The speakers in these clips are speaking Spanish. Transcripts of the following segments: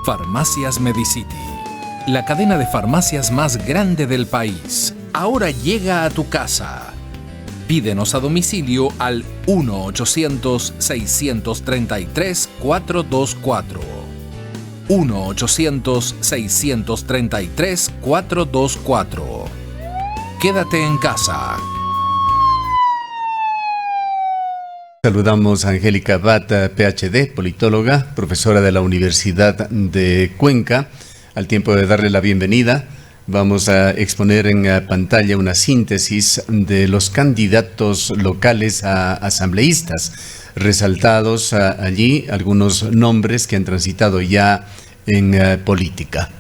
Farmacias Medicity, la cadena de farmacias más grande del país, ahora llega a tu casa. Pídenos a domicilio al 1-800-633-424. 1-800-633-424. Quédate en casa. Saludamos a Angélica Abad, PhD, politóloga, profesora de la Universidad de Cuenca. Al tiempo de darle la bienvenida, vamos a exponer en pantalla una síntesis de los candidatos locales a asambleístas. Resaltados allí algunos nombres que han transitado ya en política.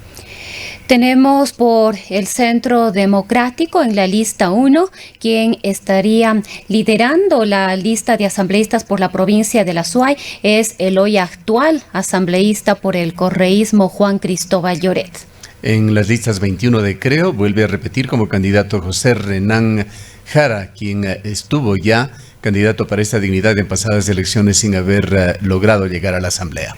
Tenemos por el Centro Democrático en la lista 1, quien estaría liderando la lista de asambleístas por la provincia de la Azuay, es el hoy actual asambleísta por el correísmo Juan Cristóbal Lloret. En las listas 21 de Creo vuelve a repetir como candidato José Renán Jara, quien estuvo ya candidato para esta dignidad en pasadas elecciones sin haber logrado llegar a la asamblea.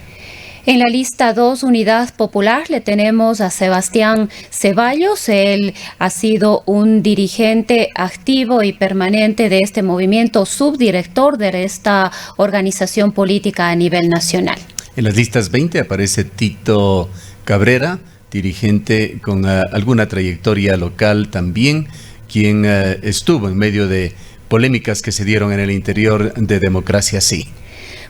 En la lista 2, Unidad Popular, le tenemos a Sebastián Ceballos. Él ha sido un dirigente activo y permanente de este movimiento, subdirector de esta organización política a nivel nacional. En las listas 20 aparece Tito Cabrera, dirigente con alguna trayectoria local también, quien estuvo en medio de polémicas que se dieron en el interior de Democracia Sí.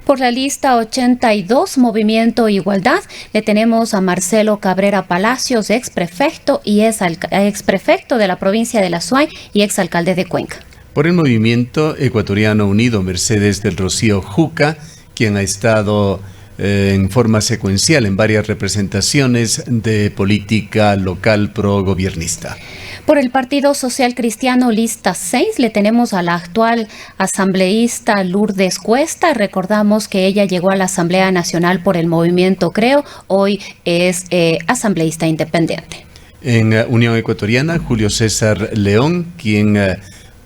Por la lista 82, Movimiento Igualdad, le tenemos a Marcelo Cabrera Palacios, exprefecto y exprefecto de la provincia de la Azuay y exalcalde de Cuenca. Por el Movimiento Ecuatoriano Unido, Mercedes del Rocío Juca, quien ha estado en forma secuencial en varias representaciones de política local pro-gobiernista. Por el Partido Social Cristiano, lista 6, le tenemos a la actual asambleísta Lourdes Cuesta. Recordamos que ella llegó a la Asamblea Nacional por el Movimiento Creo, hoy es asambleísta independiente. En Unión Ecuatoriana, Julio César León, quien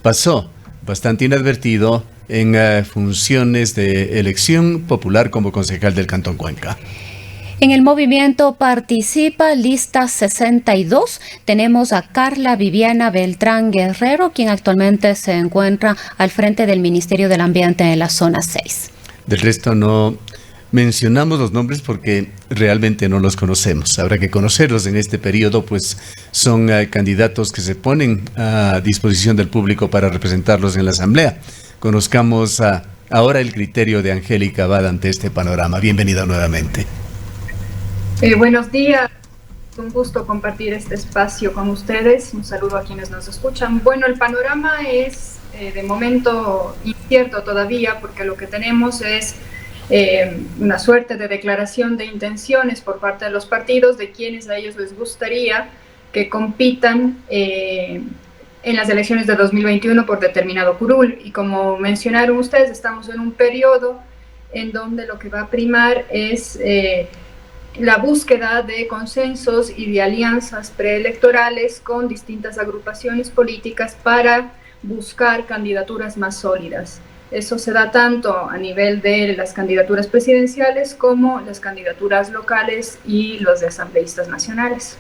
pasó bastante inadvertido en funciones de elección popular como concejal del Cantón Cuenca. En el movimiento Participa, lista 62, tenemos a Carla Viviana Beltrán Guerrero, quien actualmente se encuentra al frente del Ministerio del Ambiente en la zona 6. Del resto no mencionamos los nombres porque realmente no los conocemos. Habrá que conocerlos en este periodo, pues son candidatos que se ponen a disposición del público para representarlos en la Asamblea. Conozcamos ahora el criterio de Angélica Abad ante este panorama. Bienvenida nuevamente. Buenos días, un gusto compartir este espacio con ustedes, un saludo a quienes nos escuchan. Bueno, el panorama es de momento incierto todavía porque lo que tenemos es una suerte de declaración de intenciones por parte de los partidos de quienes a ellos les gustaría que compitan en las elecciones de 2021 por determinado curul. Y como mencionaron ustedes, estamos en un periodo en donde lo que va a primar es la búsqueda de consensos y de alianzas preelectorales con distintas agrupaciones políticas para buscar candidaturas más sólidas. Eso se da tanto a nivel de las candidaturas presidenciales como las candidaturas locales y los de asambleístas nacionales.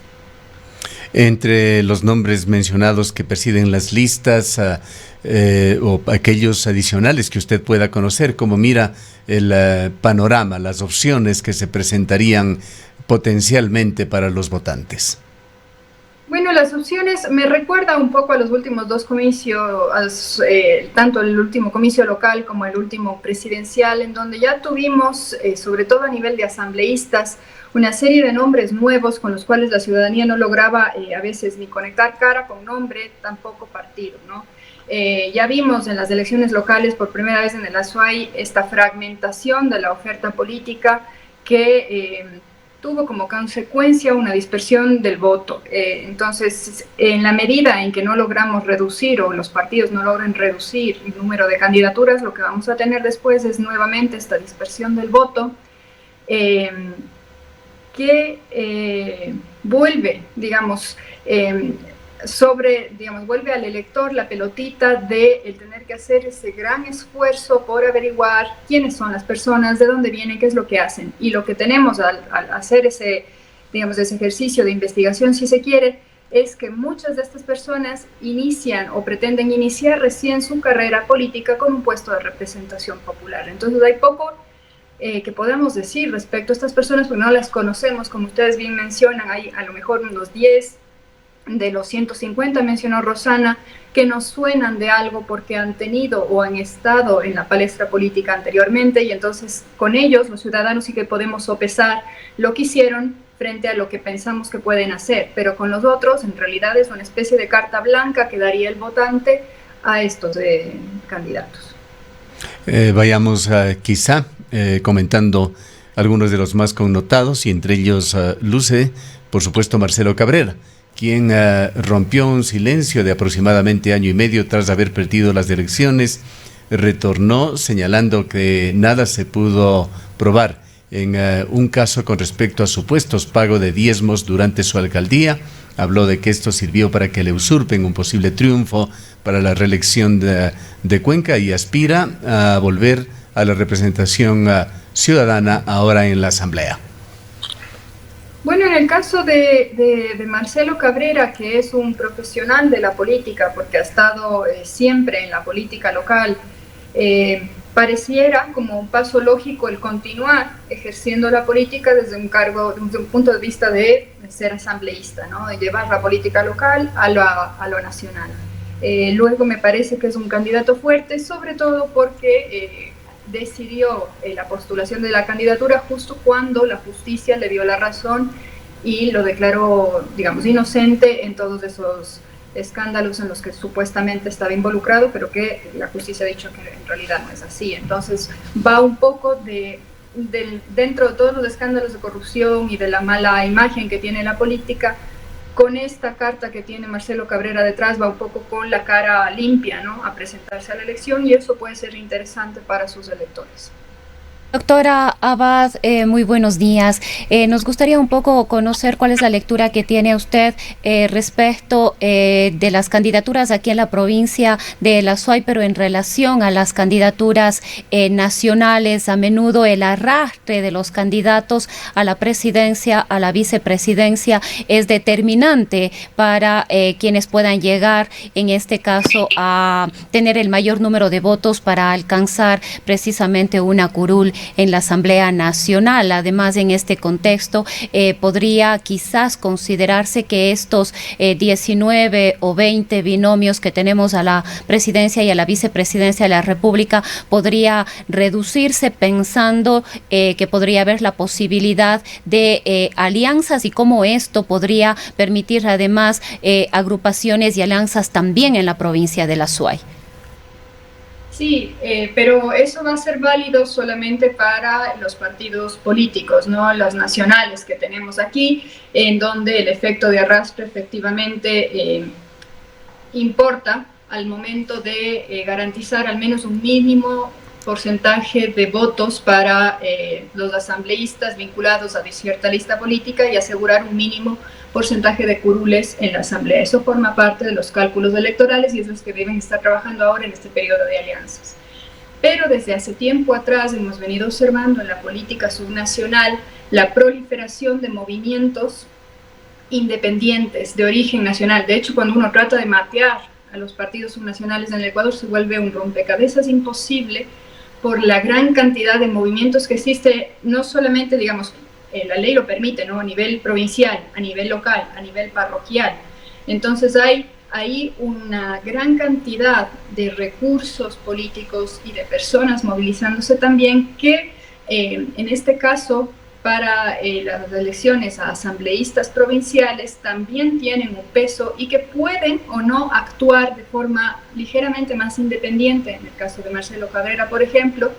Entre los nombres mencionados que presiden las listas o aquellos adicionales que usted pueda conocer, ¿cómo mira el panorama, las opciones que se presentarían potencialmente para los votantes? Bueno, las opciones me recuerda un poco a los últimos dos comicios, tanto el último comicio local como el último presidencial, en donde ya tuvimos, sobre todo a nivel de asambleístas, una serie de nombres nuevos con los cuales la ciudadanía no lograba a veces ni conectar cara con nombre, tampoco partido, ¿no? Ya vimos en las elecciones locales por primera vez en el Azuay esta fragmentación de la oferta política que tuvo como consecuencia una dispersión del voto. Entonces, en la medida en que no logramos reducir o los partidos no logren reducir el número de candidaturas, lo que vamos a tener después es nuevamente esta dispersión del voto que vuelve, digamos, digamos, vuelve al elector la pelotita de el tener que hacer ese gran esfuerzo por averiguar quiénes son las personas, de dónde vienen, qué es lo que hacen. Y lo que tenemos al hacer ese ejercicio de investigación, si se quiere, es que muchas de estas personas inician o pretenden iniciar recién su carrera política con un puesto de representación popular. Entonces hay poco que podemos decir respecto a estas personas porque no las conocemos, como ustedes bien mencionan, hay a lo mejor unos 10 de los 150, mencionó Rosana, que nos suenan de algo porque han tenido o han estado en la palestra política anteriormente, y entonces con ellos, los ciudadanos, sí que podemos sopesar lo que hicieron frente a lo que pensamos que pueden hacer, pero con los otros en realidad es una especie de carta blanca que daría el votante a estos candidatos. Vayamos quizá comentando algunos de los más connotados, y entre ellos luce, por supuesto, Marcelo Cabrera, quien rompió un silencio de aproximadamente año y medio tras haber perdido las elecciones. Retornó señalando que nada se pudo probar en un caso con respecto a supuestos pagos de diezmos durante su alcaldía. Habló de que esto sirvió para que le usurpen un posible triunfo para la reelección de Cuenca, y aspira a volver a la representación ciudadana ahora en la Asamblea. Bueno, en el caso de Marcelo Cabrera, que es un profesional de la política, porque ha estado siempre en la política local, pareciera como un paso lógico el continuar ejerciendo la política desde un punto de vista de ser asambleísta, ¿no? De llevar la política local a lo nacional. Luego me parece que es un candidato fuerte, sobre todo porque decidió la postulación de la candidatura justo cuando la justicia le dio la razón y lo declaró, digamos, inocente en todos esos escándalos en los que supuestamente estaba involucrado, pero que la justicia ha dicho que en realidad no es así. Entonces va un poco dentro de todos los escándalos de corrupción y de la mala imagen que tiene la política, con esta carta que tiene Marcelo Cabrera detrás, va un poco con la cara limpia, ¿no?, a presentarse a la elección, y eso puede ser interesante para sus electores. Doctora Abad, muy buenos días. Nos gustaría un poco conocer cuál es la lectura que tiene usted respecto de las candidaturas aquí en la provincia de La Suay, pero en relación a las candidaturas nacionales. A menudo el arrastre de los candidatos a la presidencia, a la vicepresidencia, es determinante para quienes puedan llegar, en este caso, a tener el mayor número de votos para alcanzar precisamente una curul en la Asamblea Nacional. Además, en este contexto, podría quizás considerarse que estos 19 o 20 binomios que tenemos a la presidencia y a la vicepresidencia de la República podría reducirse, pensando que podría haber la posibilidad de alianzas, y cómo esto podría permitir además agrupaciones y alianzas también en la provincia de La Suay. Sí, pero eso va a ser válido solamente para los partidos políticos, no los nacionales que tenemos aquí, en donde el efecto de arrastre efectivamente importa al momento de garantizar al menos un mínimo porcentaje de votos para los asambleístas vinculados a cierta lista política y asegurar un mínimo porcentaje de curules en la asamblea. Eso forma parte de los cálculos electorales y es los que deben estar trabajando ahora en este periodo de alianzas. Pero desde hace tiempo atrás hemos venido observando en la política subnacional la proliferación de movimientos independientes de origen nacional. De hecho, cuando uno trata de mapear a los partidos subnacionales en el Ecuador, se vuelve un rompecabezas imposible por la gran cantidad de movimientos que existe, no solamente, digamos, la ley lo permite, ¿no?, a nivel provincial, a nivel local, a nivel parroquial. Entonces hay ahí una gran cantidad de recursos políticos y de personas movilizándose también que, en este caso, para las elecciones a asambleístas provinciales también tienen un peso y que pueden o no actuar de forma ligeramente más independiente, en el caso de Marcelo Cabrera, por ejemplo,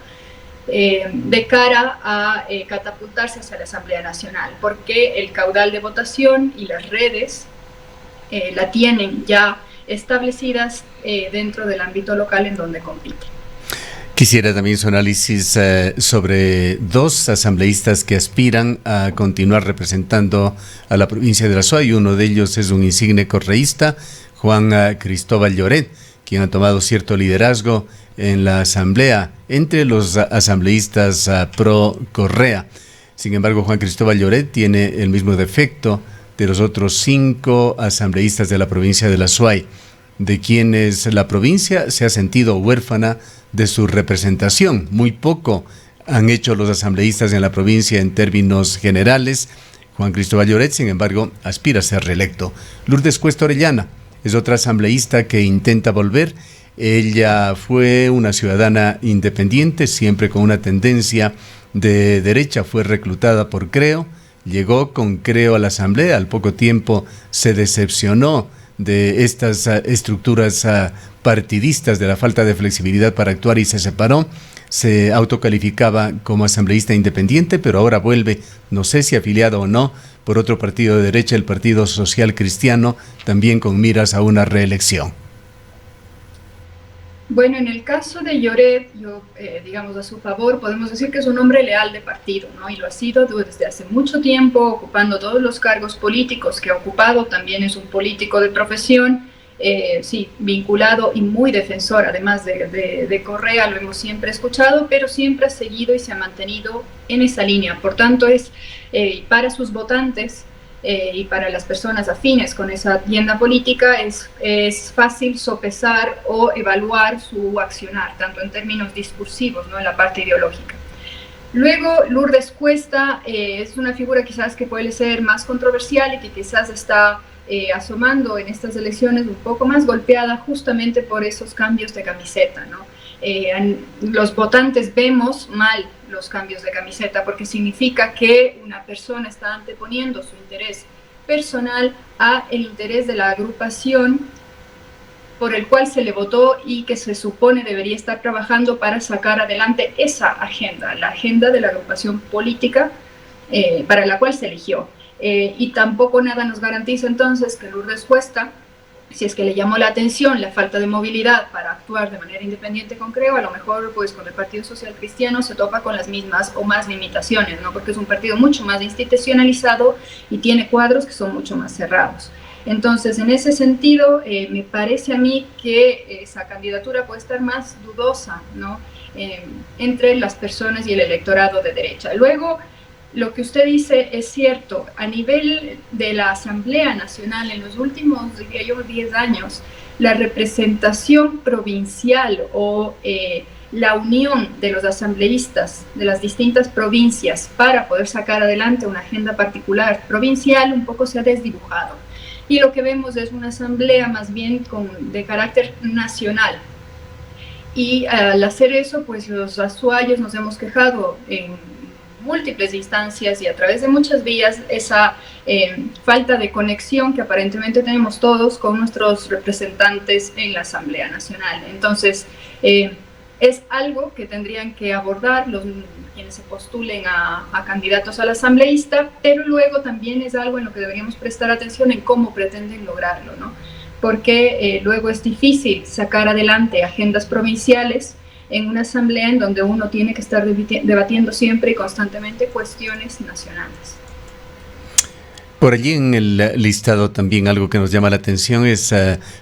de cara a catapultarse hacia la Asamblea Nacional, porque el caudal de votación y las redes la tienen ya establecidas dentro del ámbito local en donde compiten. Quisiera también su análisis sobre dos asambleístas que aspiran a continuar representando a la provincia de la SUAY. Uno de ellos es un insigne correísta, Juan Cristóbal Lloret, quien ha tomado cierto liderazgo en la asamblea entre los asambleístas pro Correa. Sin embargo, Juan Cristóbal Lloret tiene el mismo defecto de los otros 5 asambleístas de la provincia de la SUAY, de quienes la provincia se ha sentido huérfana de su representación. Muy poco han hecho los asambleístas en la provincia en términos generales. Juan Cristóbal Lloret, sin embargo, aspira a ser reelecto. Lourdes Cuesta Orellana es otra asambleísta que intenta volver. Ella fue una ciudadana independiente, siempre con una tendencia de derecha. Fue reclutada por Creo, llegó con Creo a la asamblea. Al poco tiempo se decepcionó de estas estructuras partidistas, de la falta de flexibilidad para actuar, y se separó. Se autocalificaba como asambleísta independiente, pero ahora vuelve, no sé si afiliado o no, por otro partido de derecha, el Partido Social Cristiano, también con miras a una reelección. Bueno, en el caso de Lloret, yo, digamos, a su favor, podemos decir que es un hombre leal de partido, ¿no? Y lo ha sido desde hace mucho tiempo, ocupando todos los cargos políticos que ha ocupado. También es un político de profesión, sí, vinculado y muy defensor, además de Correa, lo hemos siempre escuchado, pero siempre ha seguido y se ha mantenido en esa línea. Por tanto, es para sus votantes y para las personas afines con esa agenda política es fácil sopesar o evaluar su accionar, tanto en términos discursivos, ¿no?, en la parte ideológica. Luego, Lourdes Cuesta es una figura quizás que puede ser más controversial y que quizás está asomando en estas elecciones un poco más golpeada justamente por esos cambios de camiseta, ¿no? Los votantes vemos mal los cambios de camiseta porque significa que una persona está anteponiendo su interés personal a el interés de la agrupación por el cual se le votó y que se supone debería estar trabajando para sacar adelante esa agenda, la agenda de la agrupación política para la cual se eligió. Y tampoco nada nos garantiza entonces que Lourdes Cuesta, si es que le llamó la atención la falta de movilidad para actuar de manera independiente con Creo, a lo mejor pues con el Partido Social Cristiano se topa con las mismas o más limitaciones, ¿no? Porque es un partido mucho más institucionalizado y tiene cuadros que son mucho más cerrados. Entonces, en ese sentido, me parece a mí que esa candidatura puede estar más dudosa, ¿no?, entre las personas y el electorado de derecha. Luego, lo que usted dice es cierto. A nivel de la Asamblea Nacional, en los últimos, diría yo, 10 años, la representación provincial o la unión de los asambleístas de las distintas provincias para poder sacar adelante una agenda particular provincial un poco se ha desdibujado. Y lo que vemos es una asamblea más bien de carácter nacional. Y al hacer eso, pues los azuayos nos hemos quejado en múltiples instancias y a través de muchas vías esa falta de conexión que aparentemente tenemos todos con nuestros representantes en la Asamblea Nacional. Entonces, es algo que tendrían que abordar quienes se postulen a candidatos al asambleísta, pero luego también es algo en lo que deberíamos prestar atención en cómo pretenden lograrlo, ¿no? Porque luego es difícil sacar adelante agendas provinciales en una asamblea en donde uno tiene que estar debatiendo siempre y constantemente cuestiones nacionales. Por allí en el listado también algo que nos llama la atención es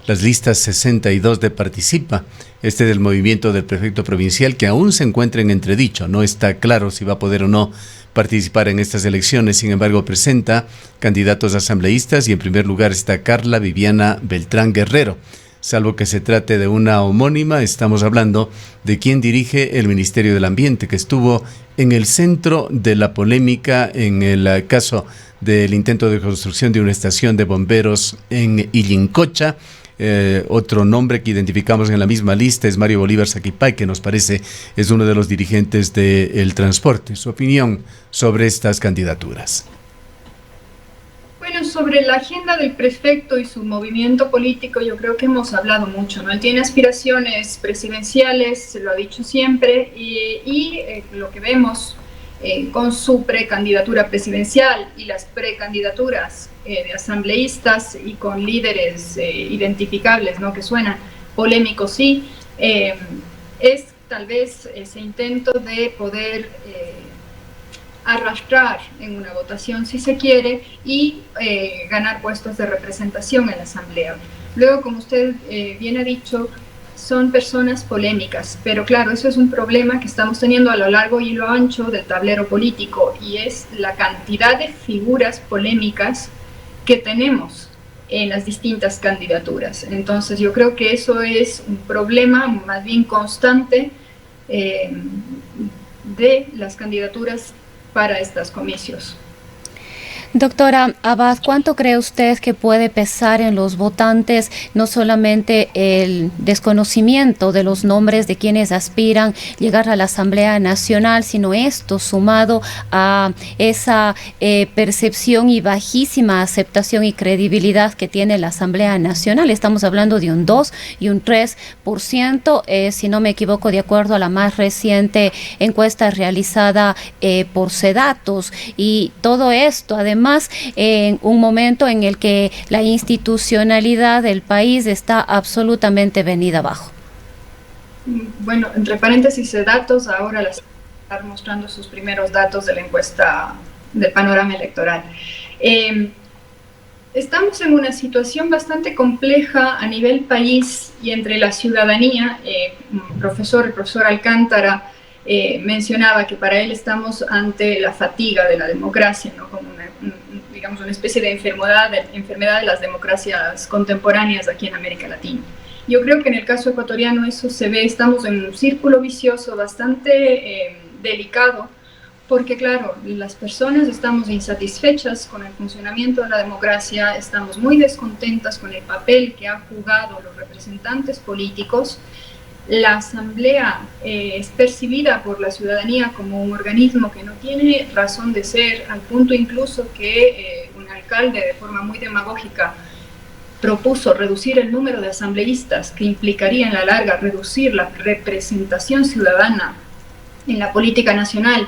las listas 62 de Participa, del movimiento del prefecto provincial, que aún se encuentra en entredicho. No está claro si va a poder o no participar en estas elecciones. Sin embargo, presenta candidatos asambleístas y en primer lugar está Carla Viviana Beltrán Guerrero. Salvo que se trate de una homónima, estamos hablando de quien dirige el Ministerio del Ambiente, que estuvo en el centro de la polémica en el caso del intento de construcción de una estación de bomberos en Illincocha. Otro nombre que identificamos en la misma lista es Mario Bolívar Saquipay, que nos parece es uno de los dirigentes del transporte. Su opinión sobre estas candidaturas. Bueno, sobre la agenda del prefecto y su movimiento político, yo creo que hemos hablado mucho, ¿no? Él tiene aspiraciones presidenciales, se lo ha dicho siempre, y lo que vemos con su precandidatura presidencial y las precandidaturas de asambleístas y con líderes identificables, ¿no?, que suenan polémicos, sí, es tal vez ese intento de poder arrastrar en una votación si se quiere y ganar puestos de representación en la Asamblea. Luego, como usted bien ha dicho, son personas polémicas, pero claro, eso es un problema que estamos teniendo a lo largo y lo ancho del tablero político, y es la cantidad de figuras polémicas que tenemos en las distintas candidaturas. Entonces yo creo que eso es un problema más bien constante de las candidaturas para estos comicios. Doctora Abad, ¿cuánto cree usted que puede pesar en los votantes no solamente el desconocimiento de los nombres de quienes aspiran llegar a la Asamblea Nacional, sino esto sumado a esa percepción y bajísima aceptación y credibilidad que tiene la Asamblea Nacional? Estamos hablando de un 2 y un 3%, si no me equivoco, de acuerdo a la más reciente encuesta realizada por Sedatos, y todo esto además en un momento en el que la institucionalidad del país está absolutamente venida abajo. Bueno, entre paréntesis, Sedatos ahora las está mostrando sus primeros datos de la encuesta del panorama electoral. Estamos en una situación bastante compleja a nivel país y entre la ciudadanía. El profesor Alcántara mencionaba que para él estamos ante la fatiga de la democracia, ¿no? Como digamos, una especie de enfermedad de las democracias contemporáneas aquí en América Latina. Yo creo que en el caso ecuatoriano eso se ve, estamos en un círculo vicioso bastante delicado, porque claro, las personas estamos insatisfechas con el funcionamiento de la democracia, estamos muy descontentas con el papel que han jugado los representantes políticos. La Asamblea es percibida por la ciudadanía como un organismo que no tiene razón de ser, al punto incluso que un alcalde de forma muy demagógica propuso reducir el número de asambleístas, que implicaría en la larga reducir la representación ciudadana en la política nacional,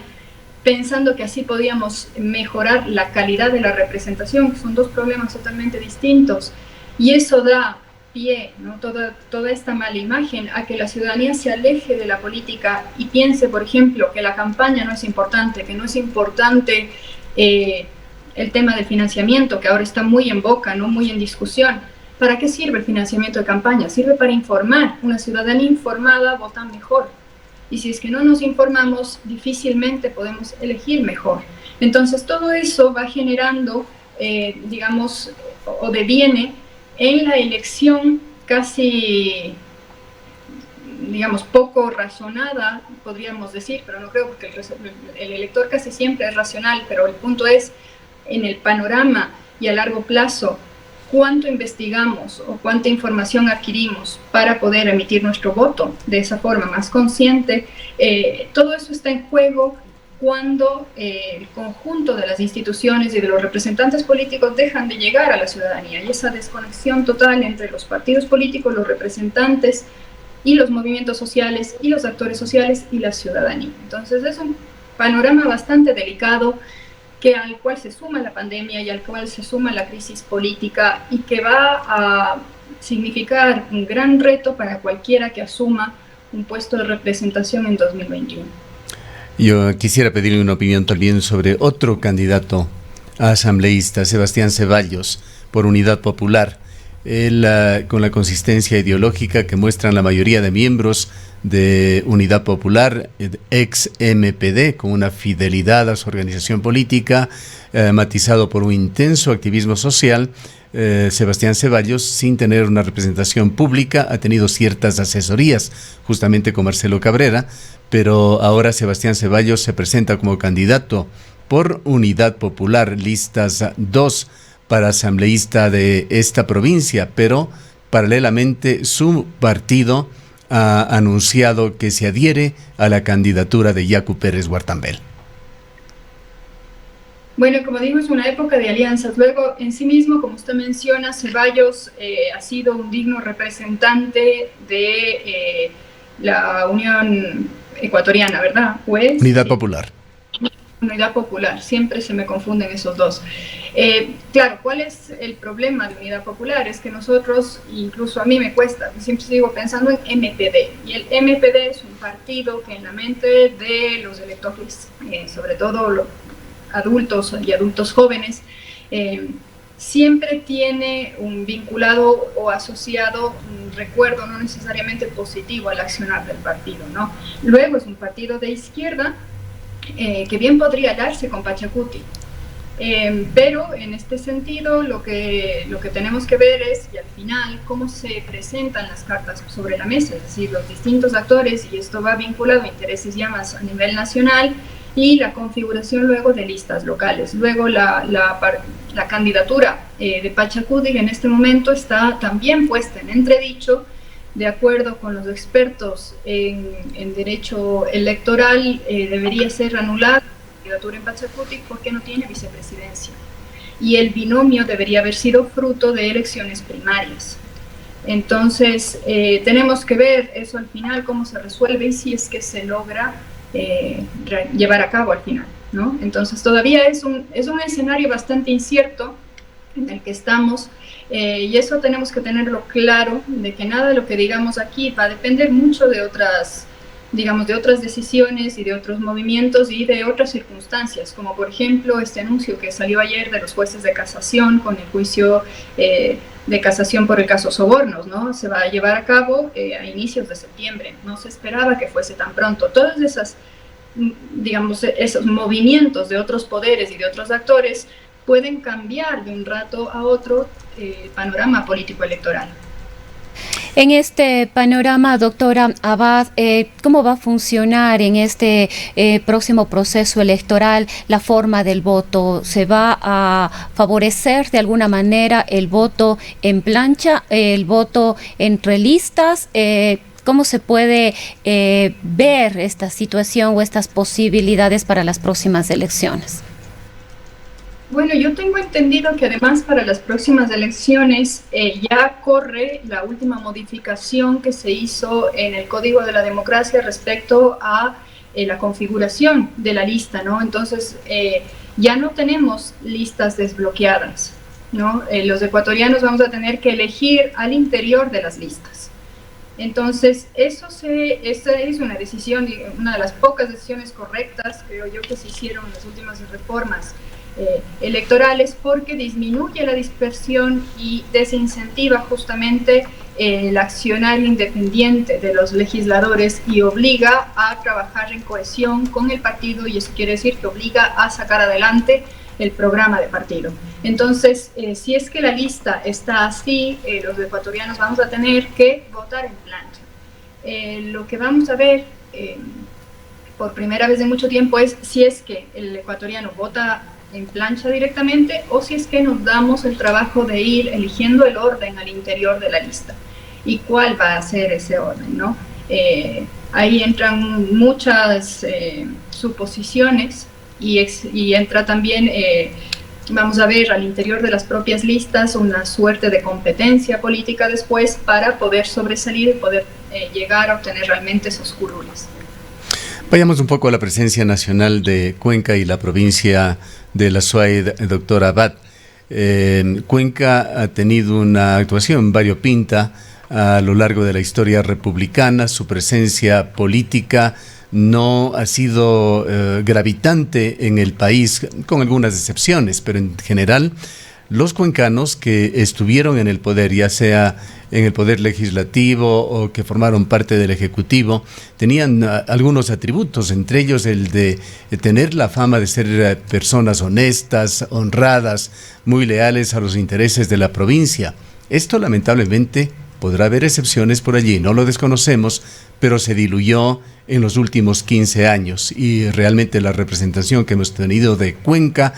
pensando que así podíamos mejorar la calidad de la representación, que son dos problemas totalmente distintos, y eso da pie, ¿no? Toda esta mala imagen a que la ciudadanía se aleje de la política y piense, por ejemplo, que la campaña no es importante, que no es importante el tema del financiamiento, que ahora está muy en boca, ¿no? Muy en discusión. ¿Para qué sirve el financiamiento de campaña? Sirve para informar. Una ciudadanía informada vota mejor. Y si es que no nos informamos, difícilmente podemos elegir mejor. Entonces todo eso va generando, digamos, o deviene en la elección casi, digamos, poco razonada, podríamos decir, pero no creo, porque el elector casi siempre es racional, pero el punto es, en el panorama y a largo plazo, cuánto investigamos o cuánta información adquirimos para poder emitir nuestro voto de esa forma más consciente. Todo eso está en juego cuando el conjunto de las instituciones y de los representantes políticos dejan de llegar a la ciudadanía, y esa desconexión total entre los partidos políticos, los representantes y los movimientos sociales y los actores sociales y la ciudadanía. Entonces es un panorama bastante delicado, al cual se suma la pandemia y al cual se suma la crisis política, y que va a significar un gran reto para cualquiera que asuma un puesto de representación en 2021. Yo quisiera pedirle una opinión también sobre otro candidato a asambleísta, Sebastián Ceballos, por Unidad Popular. Él, con la consistencia ideológica que muestran la mayoría de miembros de Unidad Popular, ex MPD, con una fidelidad a su organización política, matizado por un intenso activismo social. Sebastián Ceballos, sin tener una representación pública, ha tenido ciertas asesorías justamente con Marcelo Cabrera, pero ahora Sebastián Ceballos se presenta como candidato por Unidad Popular, listas 2 para asambleísta de esta provincia, pero paralelamente su partido ha anunciado que se adhiere a la candidatura de Yacu Pérez Guartambel. Bueno, como digo, es una época de alianzas. Luego, en sí mismo, como usted menciona, Ceballos ha sido un digno representante de la Unión Ecuatoriana, ¿verdad? Pues, Unidad Popular. Unidad Popular, siempre se me confunden esos dos. Claro, ¿cuál es el problema de Unidad Popular? Es que nosotros, incluso a mí me cuesta, siempre sigo pensando en MPD, y el MPD es un partido que en la mente de los electores, sobre todo los adultos y adultos jóvenes, siempre tiene un vinculado o asociado un recuerdo no necesariamente positivo al accionar del partido, ¿no? Luego es un partido de izquierda que bien podría darse con Pachacuti, pero en este sentido lo que tenemos que ver es, y al final, cómo se presentan las cartas sobre la mesa, es decir, los distintos actores, y esto va vinculado a intereses ya más a nivel nacional, y la configuración luego de listas locales. Luego la candidatura de Pachacuti en este momento está también puesta en entredicho. De acuerdo con los expertos en derecho electoral, debería ser anulada la candidatura en Pachacuti porque no tiene vicepresidencia. Y el binomio debería haber sido fruto de elecciones primarias. Entonces, tenemos que ver eso al final, cómo se resuelve y si es que se logra llevar a cabo al final, ¿no? Entonces todavía es un escenario bastante incierto en el que estamos, y eso tenemos que tenerlo claro, de que nada de lo que digamos aquí va a depender mucho de otras, digamos, de otras decisiones y de otros movimientos y de otras circunstancias, como por ejemplo este anuncio que salió ayer de los jueces de casación con el juicio de casación por el caso Sobornos, ¿no? Se va a llevar a cabo a inicios de septiembre, no se esperaba que fuese tan pronto. Todas esas, digamos, esos movimientos de otros poderes y de otros actores pueden cambiar de un rato a otro el panorama político electoral. En este panorama, doctora Abad, ¿cómo va a funcionar en este próximo proceso electoral la forma del voto? ¿Se va a favorecer de alguna manera el voto en plancha, el voto entre listas? ¿Cómo se puede ver esta situación o estas posibilidades para las próximas elecciones? Bueno, yo tengo entendido que además para las próximas elecciones ya corre la última modificación que se hizo en el Código de la Democracia respecto a la configuración de la lista, ¿no? Entonces, ya no tenemos listas desbloqueadas, ¿no? Los ecuatorianos vamos a tener que elegir al interior de las listas. Entonces, esa es una decisión, una de las pocas decisiones correctas, creo yo, que se hicieron en las últimas reformas electorales, porque disminuye la dispersión y desincentiva justamente el accionario independiente de los legisladores y obliga a trabajar en cohesión con el partido, y eso quiere decir que obliga a sacar adelante el programa de partido. Entonces, si es que la lista está así, los ecuatorianos vamos a tener que votar en plancha. Lo que vamos a ver por primera vez en mucho tiempo es si es que el ecuatoriano vota en plancha directamente o si es que nos damos el trabajo de ir eligiendo el orden al interior de la lista y cuál va a ser ese orden, ¿no? Ahí entran muchas suposiciones y entra también, vamos a ver, al interior de las propias listas una suerte de competencia política después para poder sobresalir y poder llegar a obtener realmente esos curules. Vayamos un poco a la presencia nacional de Cuenca y la provincia de la Azuay, doctora Abad. Cuenca ha tenido una actuación variopinta a lo largo de la historia republicana. Su presencia política no ha sido gravitante en el país, con algunas excepciones, pero en general los cuencanos que estuvieron en el poder, ya sea en el poder legislativo o que formaron parte del ejecutivo, tenían algunos atributos, entre ellos el de tener la fama de ser personas honestas, honradas, muy leales a los intereses de la provincia. Esto lamentablemente podrá haber excepciones por allí, no lo desconocemos, pero se diluyó en los últimos 15 años y realmente la representación que hemos tenido de Cuenca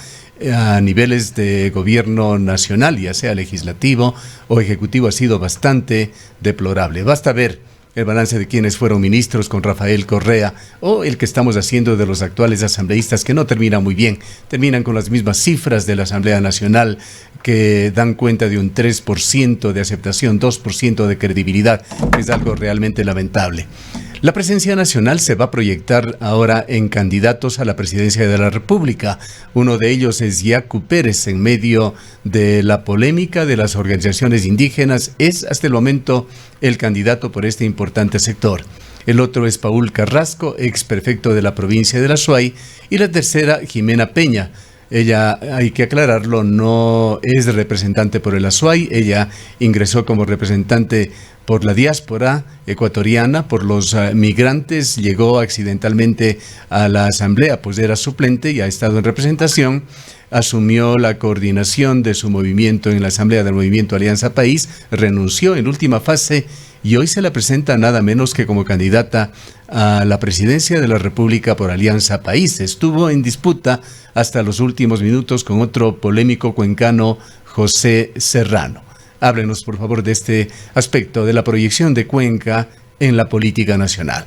a niveles de gobierno nacional, ya sea legislativo o ejecutivo, ha sido bastante deplorable. Basta ver el balance de quienes fueron ministros con Rafael Correa o el que estamos haciendo de los actuales asambleístas, que no termina muy bien, terminan con las mismas cifras de la Asamblea Nacional, que dan cuenta de un 3% de aceptación, 2% de credibilidad. Es algo realmente lamentable. La presencia nacional se va a proyectar ahora en candidatos a la presidencia de la República. Uno de ellos es Yacu Pérez. En medio de la polémica de las organizaciones indígenas, es hasta el momento el candidato por este importante sector. El otro es Paul Carrasco, ex prefecto de la provincia de la Azuay, y la tercera, Jimena Peña. Ella, hay que aclararlo, no es representante por el Azuay. Ella ingresó como representante por la diáspora ecuatoriana, por los migrantes, llegó accidentalmente a la asamblea, pues era suplente y ha estado en representación. Asumió la coordinación de su movimiento en la asamblea del movimiento Alianza País, renunció en última fase y hoy se la presenta nada menos que como candidata a la presidencia de la República por Alianza País. Estuvo en disputa hasta los últimos minutos con otro polémico cuencano, José Serrano. Háblenos, por favor, de este aspecto de la proyección de Cuenca en la política nacional.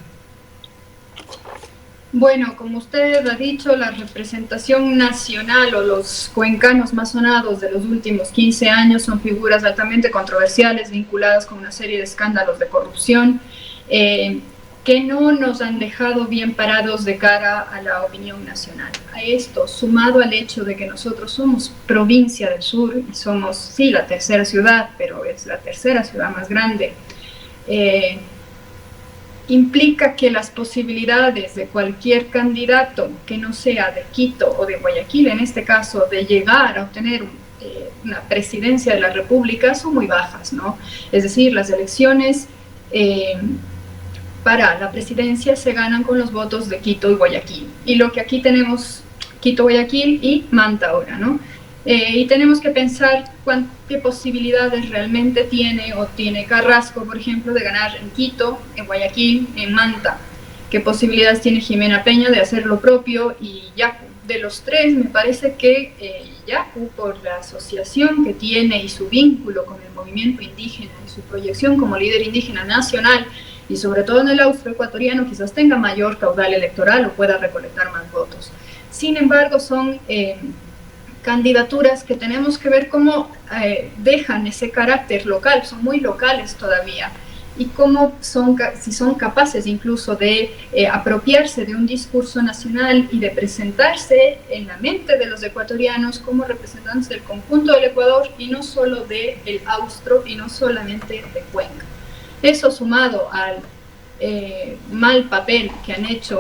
Bueno, como usted ha dicho, la representación nacional o los cuencanos más sonados de los últimos 15 años son figuras altamente controversiales vinculadas con una serie de escándalos de corrupción que no nos han dejado bien parados de cara a la opinión nacional. A esto, sumado al hecho de que nosotros somos provincia del sur y somos, sí, la tercera ciudad, pero es la tercera ciudad más grande, implica que las posibilidades de cualquier candidato que no sea de Quito o de Guayaquil, en este caso, de llegar a obtener una presidencia de la República son muy bajas, ¿no? Es decir, las elecciones para la presidencia se ganan con los votos de Quito y Guayaquil. Y lo que aquí tenemos, Quito, Guayaquil y Manta ahora, ¿no? Y tenemos que pensar qué posibilidades realmente tiene Carrasco, por ejemplo, de ganar en Quito, en Guayaquil, en Manta. Qué posibilidades tiene Jimena Peña de hacer lo propio y Yacu. De los tres, me parece que Yacu, por la asociación que tiene y su vínculo con el movimiento indígena y su proyección como líder indígena nacional, y sobre todo en el austroecuatoriano, quizás tenga mayor caudal electoral o pueda recolectar más votos. Sin embargo, son candidaturas que tenemos que ver cómo dejan ese carácter local, son muy locales todavía, y cómo si son capaces incluso de apropiarse de un discurso nacional y de presentarse en la mente de los ecuatorianos como representantes del conjunto del Ecuador y no solo del austro y no solamente de Cuenca. Eso sumado al mal papel que han hecho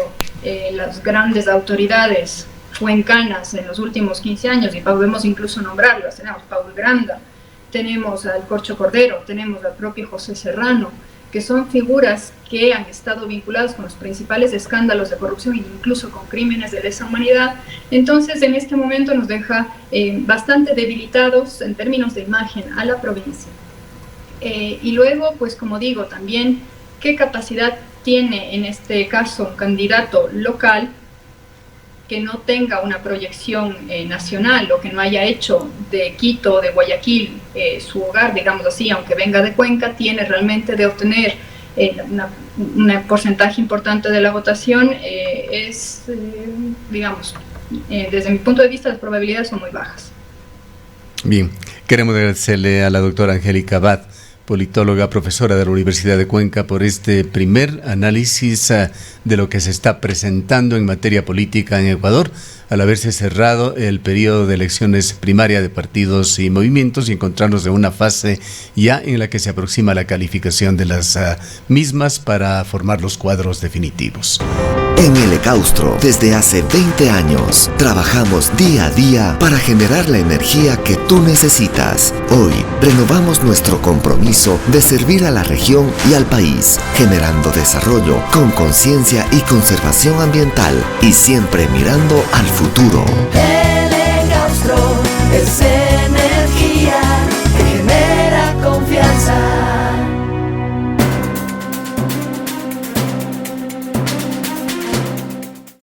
las grandes autoridades cuencanas en los últimos 15 años, y podemos incluso nombrarlas, tenemos Paul Granda, tenemos al Corcho Cordero, tenemos al propio José Serrano, que son figuras que han estado vinculadas con los principales escándalos de corrupción e incluso con crímenes de lesa humanidad. Entonces, en este momento nos deja bastante debilitados en términos de imagen a la provincia. Y luego, pues como digo, también qué capacidad tiene en este caso un candidato local que no tenga una proyección nacional o que no haya hecho de Quito o de Guayaquil su hogar, digamos así, aunque venga de Cuenca, tiene realmente de obtener un porcentaje importante de la votación, digamos, desde mi punto de vista las probabilidades son muy bajas. Bien, queremos agradecerle a la doctora Angélica Abad, politóloga, profesora de la Universidad de Cuenca, por este primer análisis de lo que se está presentando en materia política en Ecuador, al haberse cerrado el periodo de elecciones primarias de partidos y movimientos y encontrarnos en una fase ya en la que se aproxima la calificación de las mismas para formar los cuadros definitivos. En el Ecaustro, desde hace 20 años, trabajamos día a día para generar la energía que tú necesitas. Hoy, renovamos nuestro compromiso de servir a la región y al país, generando desarrollo con conciencia y conservación ambiental y siempre mirando al futuro. El Ecaustro es energía.